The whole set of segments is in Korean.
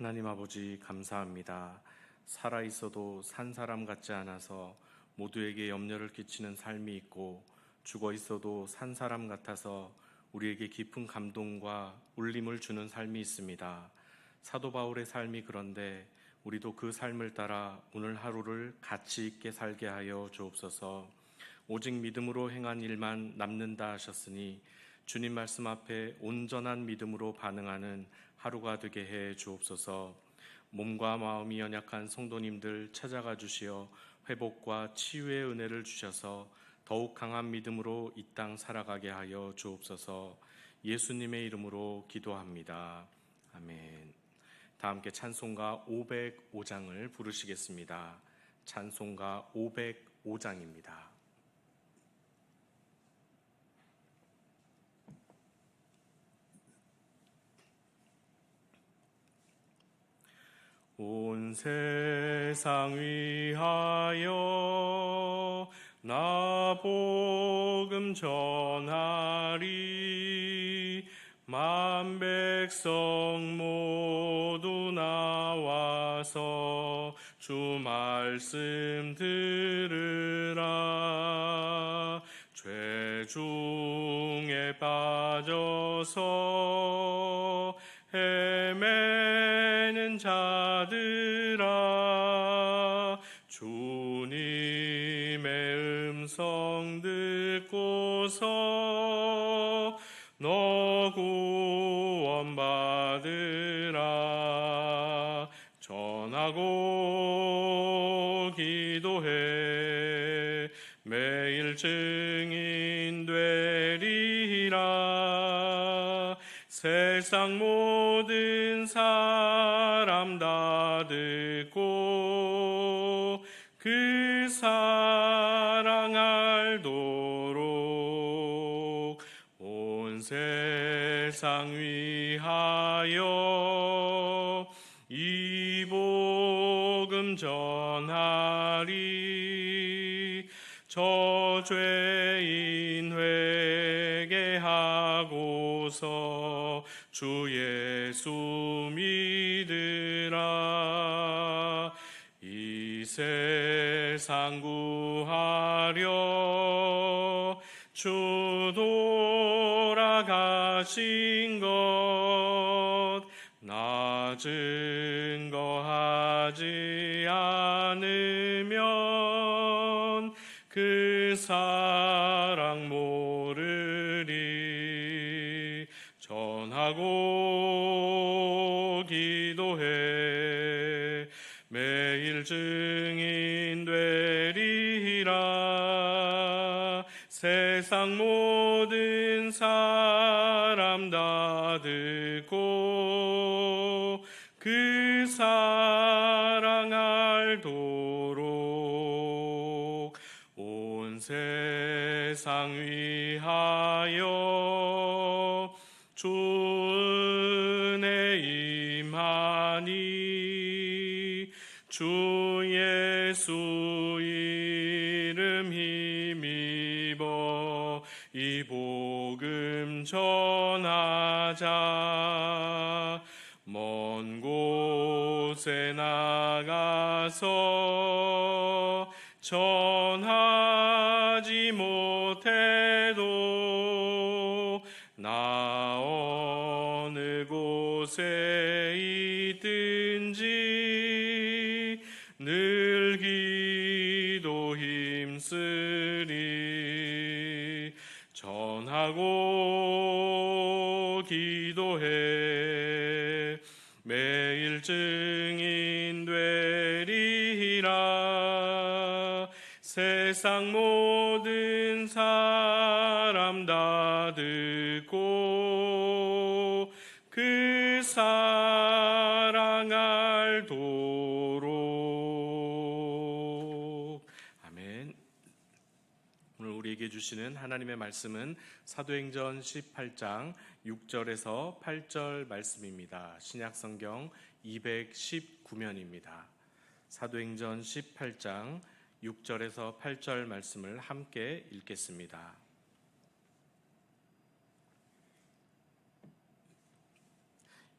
하나님 아버지 감사합니다. 살아있어도 산 사람 같지 않아서 모두에게 염려를 끼치는 삶이 있고, 죽어 있어도 산 사람 같아서 우리에게 깊은 감동과 울림을 주는 삶이 있습니다. 사도 바울의 삶이 그런데 우리도 그 삶을 따라 오늘 하루를 가치 있게 살게 하여 주옵소서. 오직 믿음으로 행한 일만 남는다 하셨으니 주님 말씀 앞에 온전한 믿음으로 반응하는 하루가 되게 해 주옵소서. 몸과 마음이 연약한 성도님들 찾아가 주시어 회복과 치유의 은혜를 주셔서 더욱 강한 믿음으로 이 땅 살아가게 하여 주옵소서. 예수님의 이름으로 기도합니다. 아멘. 다 함께 찬송가 505장을 부르시겠습니다. 찬송가 505장입니다. 온 세상 위하여 나 복음 전하리. 만 백성 모두 나와서 주 말씀 들으라. 죄 중에 빠져서 헤매는 자들아, 주님의 음성 듣고서 너 구원받으라. 전하고 기도해 매일 증인 되리라. 세상 모든 사람 다 듣고 그 사랑 알도록 온 세상 위하여 이 복음 전하리. 저 죄인 회개하고서 주 예수 믿으라. 이 세상 구하려 주 돌아가신 것 나 증거하지 않으면 그 사랑 모르리. 전하고 기도해 매일 증인 되리라. 세상 모든 사람 다 듣고 그 사랑 알도록 온 세상 위하여 주 은혜 임하니. 주 예수 이름 힘입어 이 복음 전하자. 먼 곳에 나가서 전하지 못해도 나 어느 곳에 있든지 늘 기도 힘쓰리. 전하고 기도해 매일 증인 되리라. 세상 모든 사람 다 듣고 그 사랑 알도록. 아멘. 오늘 우리에게 주시는 하나님의 말씀은 사도행전 18장 6절에서 8절 말씀입니다. 신약성경 219면입니다. 사도행전 18장 6절에서 8절 말씀을 함께 읽겠습니다.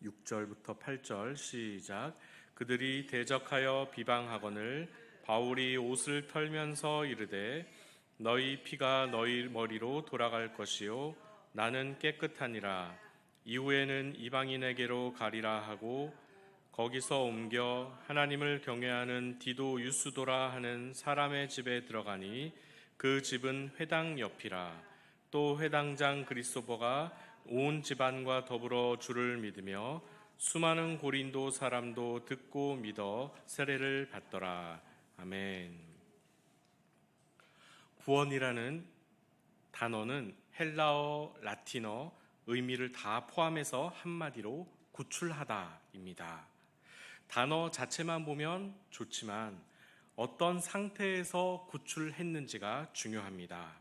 6절부터 8절 시작. 그들이 대적하여 비방하거늘 바울이 옷을 털면서 이르되 너희 피가 너희 머리로 돌아갈 것이요 나는 깨끗하니라. 이후에는 이방인에게로 가리라 하고 거기서 옮겨 하나님을 경외하는 디도 유스도라 하는 사람의 집에 들어가니 그 집은 회당 옆이라. 또 회당장 그리스도버가 온 집안과 더불어 주를 믿으며 수많은 고린도 사람도 듣고 믿어 세례를 받더라. 아멘. 구원이라는 단어는 헬라어, 라틴어 의미를 다 포함해서 한마디로 구출하다입니다. 단어 자체만 보면 좋지만 어떤 상태에서 구출했는지가 중요합니다.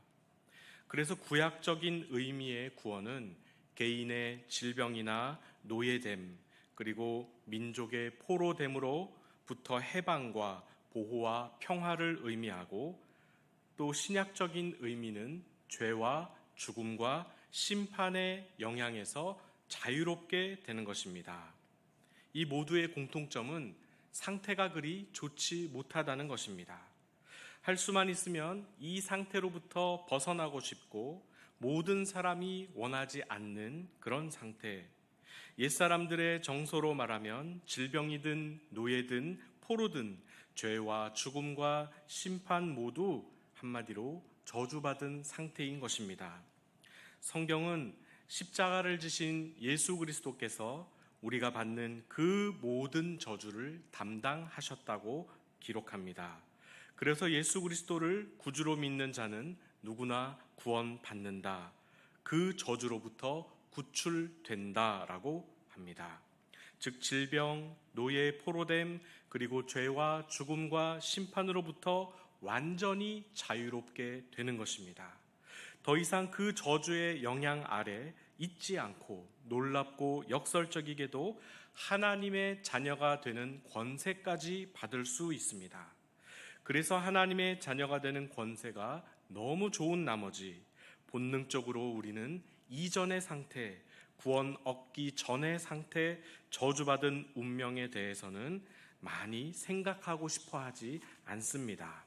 그래서 구약적인 의미의 구원은 개인의 질병이나 노예됨, 그리고 민족의 포로됨으로부터 해방과 보호와 평화를 의미하고, 또 신약적인 의미는 죄와 죽음과 심판의 영향에서 자유롭게 되는 것입니다. 이 모두의 공통점은 상태가 그리 좋지 못하다는 것입니다. 할 수만 있으면 이 상태로부터 벗어나고 싶고 모든 사람이 원하지 않는 그런 상태, 옛사람들의 정서로 말하면 질병이든 노예든 포로든 죄와 죽음과 심판 모두 한마디로 저주받은 상태인 것입니다. 성경은 십자가를 지신 예수 그리스도께서 우리가 받는 그 모든 저주를 담당하셨다고 기록합니다. 그래서 예수 그리스도를 구주로 믿는 자는 누구나 구원받는다. 그 저주로부터 구출된다라고 합니다. 즉 질병, 노예, 포로됨, 그리고 죄와 죽음과 심판으로부터 완전히 자유롭게 되는 것입니다. 더 이상 그 저주의 영향 아래 있지 않고 놀랍고 역설적이게도 하나님의 자녀가 되는 권세까지 받을 수 있습니다. 그래서 하나님의 자녀가 되는 권세가 너무 좋은 나머지 본능적으로 우리는 이전의 상태, 구원 얻기 전의 상태, 저주받은 운명에 대해서는 많이 생각하고 싶어 하지 않습니다.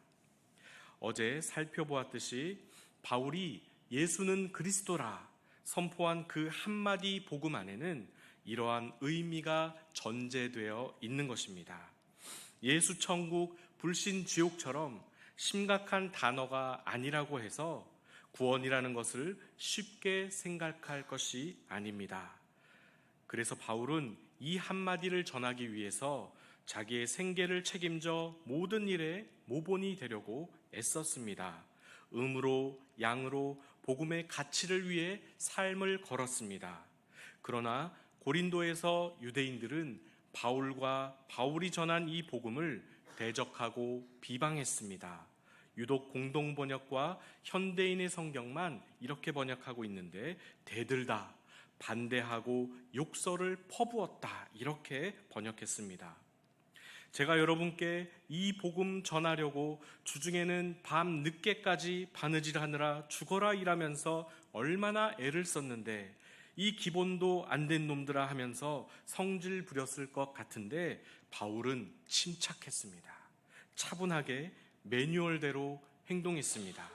어제 살펴보았듯이 바울이 예수는 그리스도라 선포한 그 한마디 복음 안에는 이러한 의미가 전제되어 있는 것입니다. 예수 천국, 불신 지옥처럼 심각한 단어가 아니라고 해서 구원이라는 것을 쉽게 생각할 것이 아닙니다. 그래서 바울은 이 한마디를 전하기 위해서 자기의 생계를 책임져 모든 일에 모본이 되려고 애썼습니다. 음으로 양으로 복음의 가치를 위해 삶을 걸었습니다. 그러나 고린도에서 유대인들은 바울과 바울이 전한 이 복음을 대적하고 비방했습니다. 유독 공동번역과 현대인의 성경만 이렇게 번역하고 있는데 대들다, 반대하고 욕설을 퍼부었다 이렇게 번역했습니다. 제가 여러분께 이 복음 전하려고 주중에는 밤 늦게까지 바느질하느라 죽어라 일하면서 얼마나 애를 썼는데 이 기본도 안 된 놈들아 하면서 성질 부렸을 것 같은데 바울은 침착했습니다. 차분하게 매뉴얼대로 행동했습니다.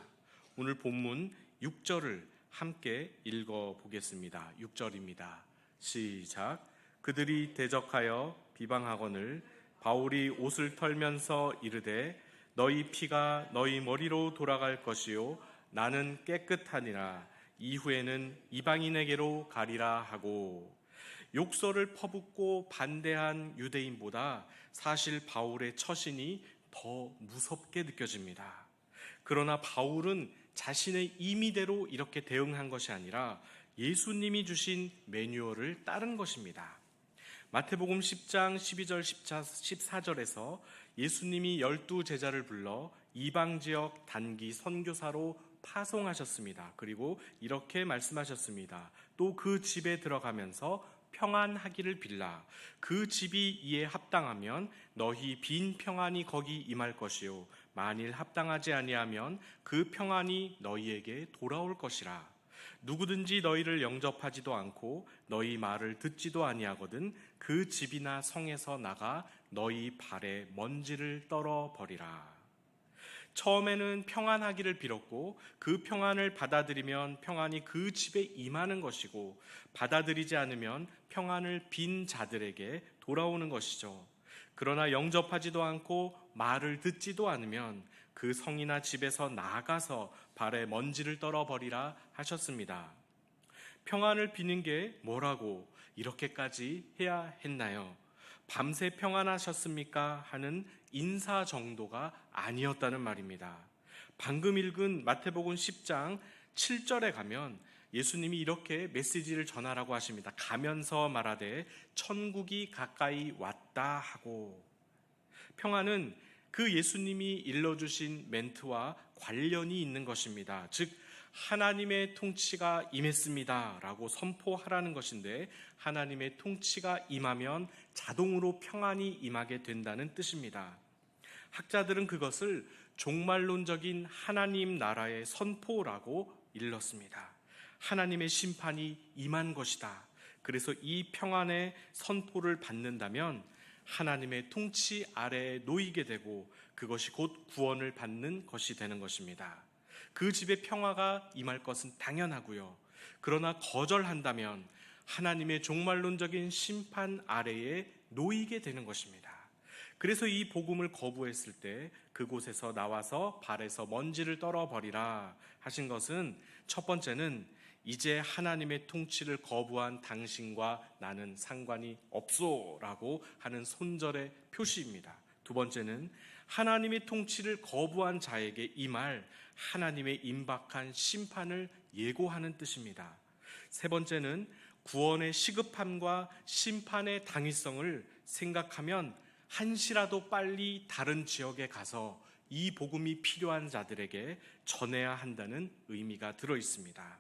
오늘 본문 6절을 함께 읽어보겠습니다. 6절입니다. 시작. 그들이 대적하여 비방하거늘 바울이 옷을 털면서 이르되 너희 피가 너희 머리로 돌아갈 것이요 나는 깨끗하니라. 이후에는 이방인에게로 가리라 하고, 욕설을 퍼붓고 반대한 유대인보다 사실 바울의 처신이 더 무섭게 느껴집니다. 그러나 바울은 자신의 임의대로 이렇게 대응한 것이 아니라 예수님이 주신 매뉴얼을 따른 것입니다. 마태복음 10장 12절 14절에서 예수님이 12제자를 불러 이방지역 단기 선교사로 파송하셨습니다. 그리고 이렇게 말씀하셨습니다. 또 그 집에 들어가면서 평안하기를 빌라. 그 집이 이에 합당하면 너희 빈 평안이 거기 임할 것이요 만일 합당하지 아니하면 그 평안이 너희에게 돌아올 것이라. 누구든지 너희를 영접하지도 않고 너희 말을 듣지도 아니하거든 그 집이나 성에서 나가 너희 발에 먼지를 떨어 버리라. 처음에는 평안하기를 빌었고 그 평안을 받아들이면 평안이 그 집에 임하는 것이고 받아들이지 않으면 평안을 빈 자들에게 돌아오는 것이죠. 그러나 영접하지도 않고 말을 듣지도 않으면 그 성이나 집에서 나가서 발에 먼지를 떨어버리라 하셨습니다. 평안을 비는 게 뭐라고 이렇게까지 해야 했나요? 밤새 평안하셨습니까? 하는 인사 정도가 아니었다는 말입니다. 방금 읽은 마태복음 10장 7절에 가면 예수님이 이렇게 메시지를 전하라고 하십니다. 가면서 말하되 천국이 가까이 왔다 하고. 평안은 그 예수님이 일러주신 멘트와 관련이 있는 것입니다. 즉 하나님의 통치가 임했습니다 라고 선포하라는 것인데, 하나님의 통치가 임하면 자동으로 평안이 임하게 된다는 뜻입니다. 학자들은 그것을 종말론적인 하나님 나라의 선포라고 일렀습니다. 하나님의 심판이 임한 것이다. 그래서 이 평안의 선포를 받는다면 하나님의 통치 아래에 놓이게 되고 그것이 곧 구원을 받는 것이 되는 것입니다. 그 집에 평화가 임할 것은 당연하고요. 그러나 거절한다면 하나님의 종말론적인 심판 아래에 놓이게 되는 것입니다. 그래서 이 복음을 거부했을 때 그곳에서 나와서 발에서 먼지를 떨어버리라 하신 것은, 첫 번째는 이제 하나님의 통치를 거부한 당신과 나는 상관이 없소라고 하는 손절의 표시입니다. 두 번째는 하나님의 통치를 거부한 자에게 임할 하나님의 임박한 심판을 예고하는 뜻입니다. 세 번째는 구원의 시급함과 심판의 당위성을 생각하면 한시라도 빨리 다른 지역에 가서 이 복음이 필요한 자들에게 전해야 한다는 의미가 들어 있습니다.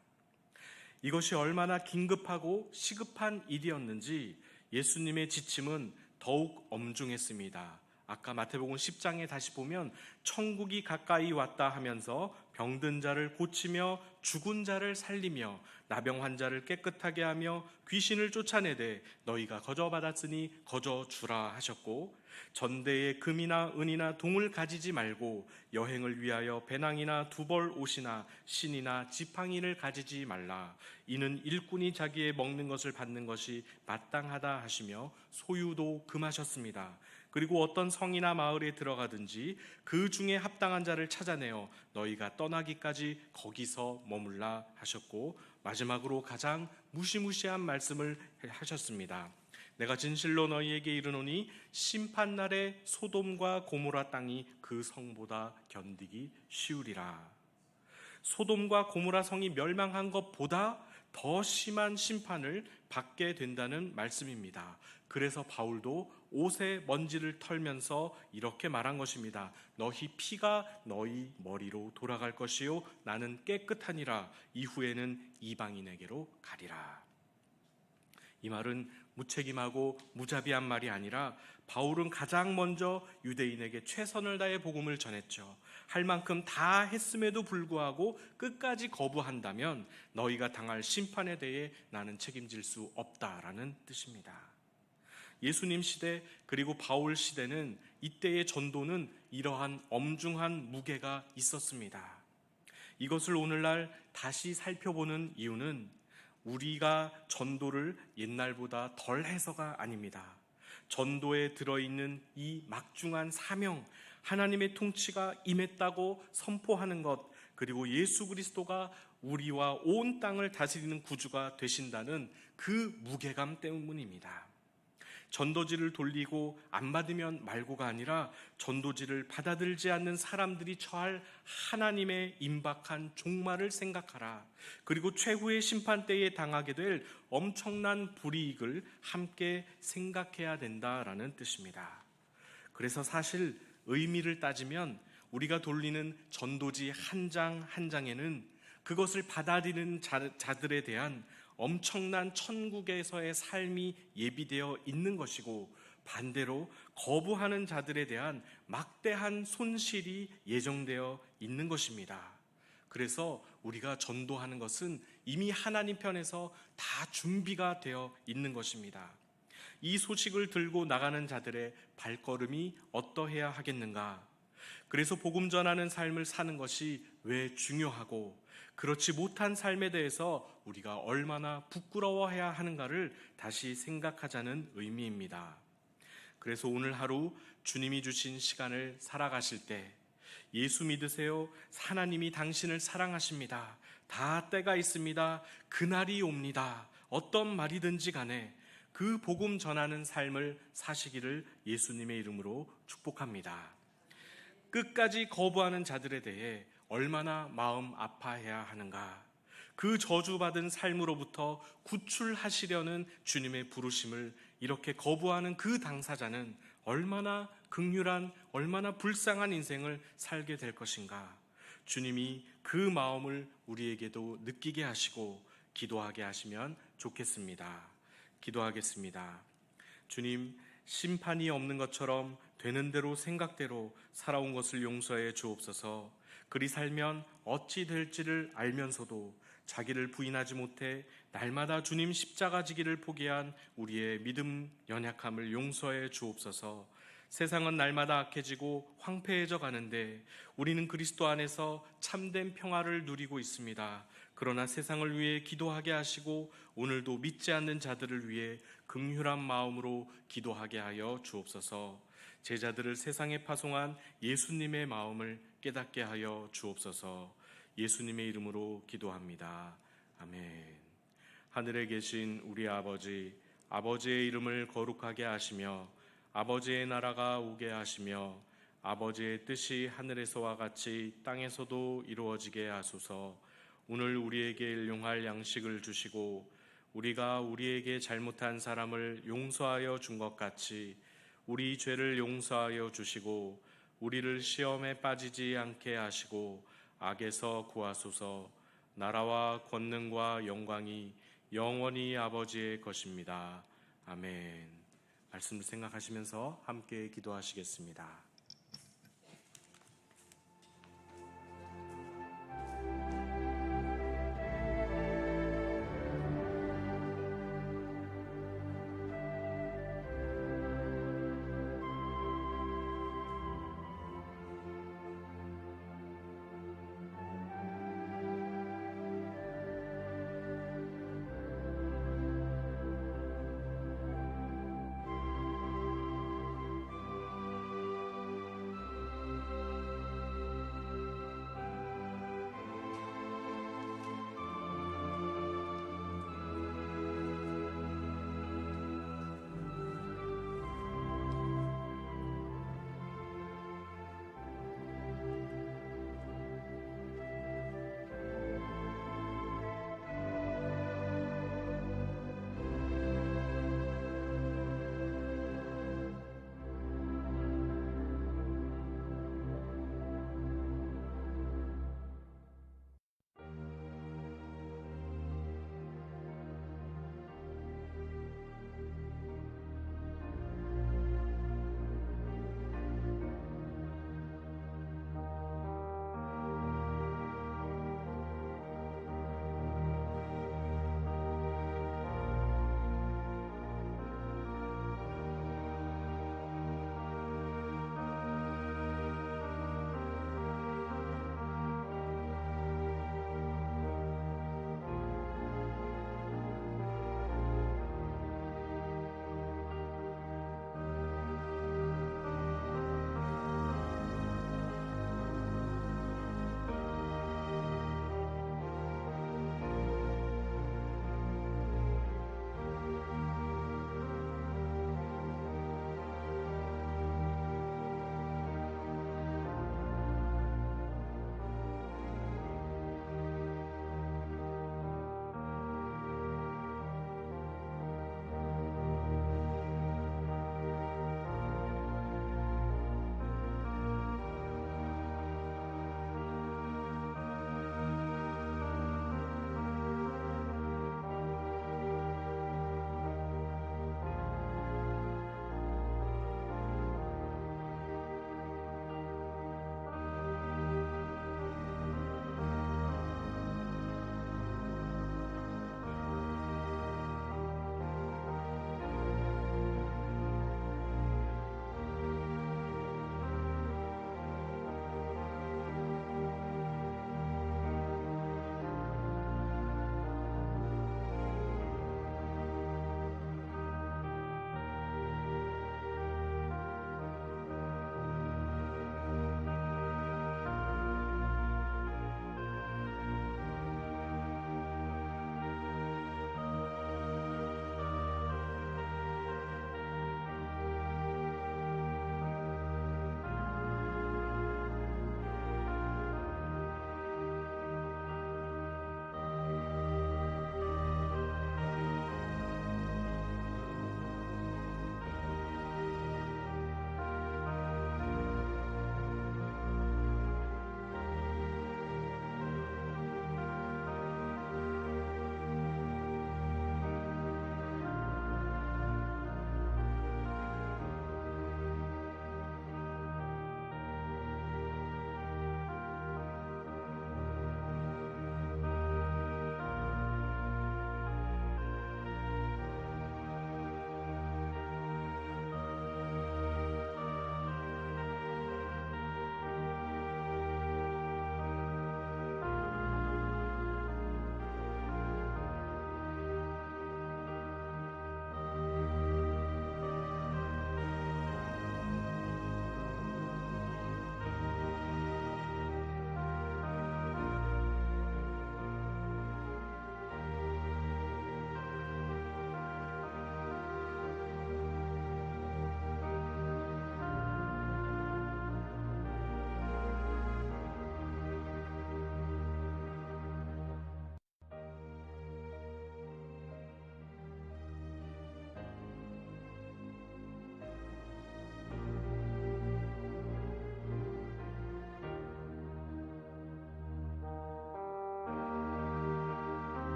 이것이 얼마나 긴급하고 시급한 일이었는지 예수님의 지침은 더욱 엄중했습니다. 아까 마태복음 10장에 다시 보면 천국이 가까이 왔다 하면서 병든 자를 고치며 죽은 자를 살리며 나병 환자를 깨끗하게 하며 귀신을 쫓아내되 너희가 거저 받았으니 거저 주라 하셨고, 전대에 금이나 은이나 동을 가지지 말고 여행을 위하여 배낭이나 두벌 옷이나 신이나 지팡이를 가지지 말라. 이는 일꾼이 자기의 먹는 것을 받는 것이 마땅하다 하시며 소유도 금하셨습니다. 그리고 어떤 성이나 마을에 들어가든지 그 중에 합당한 자를 찾아내어 너희가 떠나기까지 거기서 머물라 하셨고, 마지막으로 가장 무시무시한 말씀을 하셨습니다. 내가 진실로 너희에게 이르노니 심판날에 소돔과 고모라 땅이 그 성보다 견디기 쉬우리라. 소돔과 고모라 성이 멸망한 것보다 더 심한 심판을 받게 된다는 말씀입니다. 그래서 바울도 옷에 먼지를 털면서 이렇게 말한 것입니다. 너희 피가 너희 머리로 돌아갈 것이요 나는 깨끗하니라. 이후에는 이방인에게로 가리라. 이 말은 무책임하고 무자비한 말이 아니라 바울은 가장 먼저 유대인에게 최선을 다해 복음을 전했죠. 할 만큼 다 했음에도 불구하고 끝까지 거부한다면 너희가 당할 심판에 대해 나는 책임질 수 없다라는 뜻입니다. 예수님 시대 그리고 바울 시대는 이때의 전도는 이러한 엄중한 무게가 있었습니다. 이것을 오늘날 다시 살펴보는 이유는 우리가 전도를 옛날보다 덜 해서가 아닙니다. 전도에 들어있는 이 막중한 사명, 하나님의 통치가 임했다고 선포하는 것, 그리고 예수 그리스도가 우리와 온 땅을 다스리는 구주가 되신다는 그 무게감 때문입니다. 전도지를 돌리고 안 받으면 말고가 아니라 전도지를 받아들지 않는 사람들이 처할 하나님의 임박한 종말을 생각하라. 그리고 최후의 심판 때에 당하게 될 엄청난 불이익을 함께 생각해야 된다라는 뜻입니다. 그래서 사실 의미를 따지면 우리가 돌리는 전도지 한 장 한 장에는 그것을 받아들이는 자들에 대한 엄청난 천국에서의 삶이 예비되어 있는 것이고, 반대로 거부하는 자들에 대한 막대한 손실이 예정되어 있는 것입니다. 그래서 우리가 전도하는 것은 이미 하나님 편에서 다 준비가 되어 있는 것입니다. 이 소식을 들고 나가는 자들의 발걸음이 어떠해야 하겠는가? 그래서 복음 전하는 삶을 사는 것이 왜 중요하고, 그렇지 못한 삶에 대해서 우리가 얼마나 부끄러워해야 하는가를 다시 생각하자는 의미입니다. 그래서 오늘 하루 주님이 주신 시간을 살아가실 때 예수 믿으세요. 하나님이 당신을 사랑하십니다. 다 때가 있습니다. 그날이 옵니다. 어떤 말이든지 간에 그 복음 전하는 삶을 사시기를 예수님의 이름으로 축복합니다. 끝까지 거부하는 자들에 대해 얼마나 마음 아파해야 하는가? 그 저주받은 삶으로부터 구출하시려는 주님의 부르심을 이렇게 거부하는 그 당사자는 얼마나 극률한, 얼마나 불쌍한 인생을 살게 될 것인가? 주님이 그 마음을 우리에게도 느끼게 하시고 기도하게 하시면 좋겠습니다. 기도하겠습니다. 주님, 심판이 없는 것처럼 되는 대로 생각대로 살아온 것을 용서해 주옵소서. 그리 살면 어찌 될지를 알면서도 자기를 부인하지 못해 날마다 주님 십자가 지기를 포기한 우리의 믿음 연약함을 용서해 주옵소서. 세상은 날마다 악해지고 황폐해져 가는데 우리는 그리스도 안에서 참된 평화를 누리고 있습니다. 그러나 세상을 위해 기도하게 하시고 오늘도 믿지 않는 자들을 위해 긍휼한 마음으로 기도하게 하여 주옵소서. 제자들을 세상에 파송한 예수님의 마음을 깨닫게 하여 주옵소서. 예수님의 이름으로 기도합니다. 아멘. 하늘에 계신 우리 아버지, 아버지의 이름을 거룩하게 하시며 아버지의 나라가 오게 하시며 아버지의 뜻이 하늘에서와 같이 땅에서도 이루어지게 하소서. 오늘 우리에게 일용할 양식을 주시고 우리가 우리에게 잘못한 사람을 용서하여 준 것 같이 우리 죄를 용서하여 주시고 우리를 시험에 빠지지 않게 하시고 악에서 구하소서. 나라와 권능과 영광이 영원히 아버지의 것입니다. 아멘. 말씀을 생각하시면서 함께 기도하시겠습니다.